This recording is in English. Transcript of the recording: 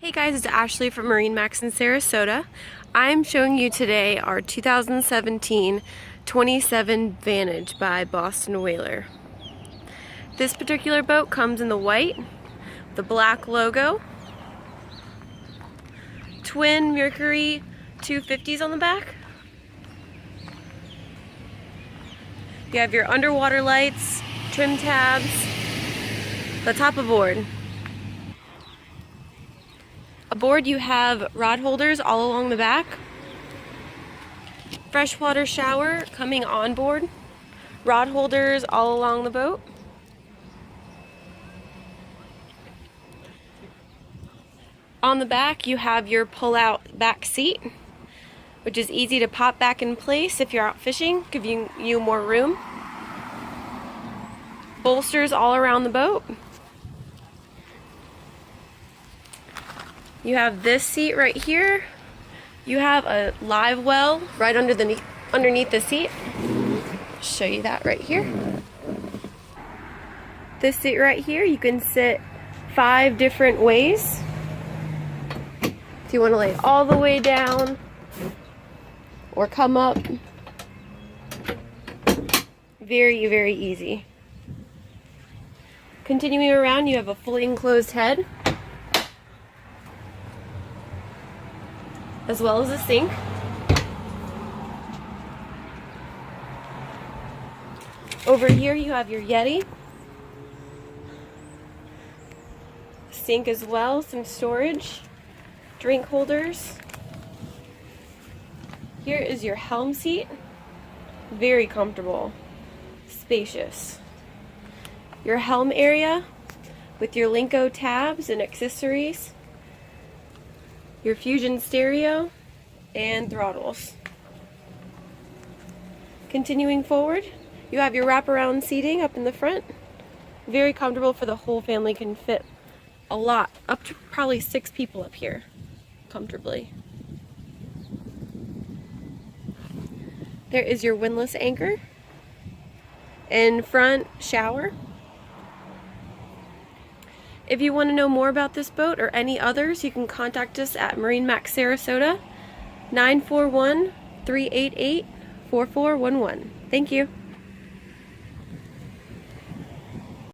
Hey guys, it's Ashley from MarineMax in Sarasota. I'm showing you today our 2017 27 Vantage by Boston Whaler. This particular boat comes in the white, the black logo, twin Mercury 250s on the back. You have your underwater lights, trim tabs, the top aboard. Aboard you have rod holders all along the back, freshwater shower coming on board, rod holders all along the boat. On the back you have your pull-out back seat, which is easy to pop back in place if you're out fishing, giving you more room. Bolsters all around the boat. You have this seat right here. You have a live well right underneath the seat. I'll show you that right here. This seat right here, you can sit 5 different ways. If you want to lay all the way down or come up, very, very easy. Continuing around, you have a fully enclosed head, as well as a sink. Over here you have your Yeti. Sink as well, some storage, drink holders. Here is your helm seat. Very comfortable, spacious. Your helm area with your Linko tabs and accessories. Your Fusion stereo and throttles. Continuing forward, you have your wraparound seating up in the front. Very comfortable for the whole family, can fit a lot, up to probably 6 people up here comfortably. There is your windlass anchor and front shower. If you want to know more about this boat or any others, you can contact us at MarineMax Sarasota, 941-388-4411. Thank you.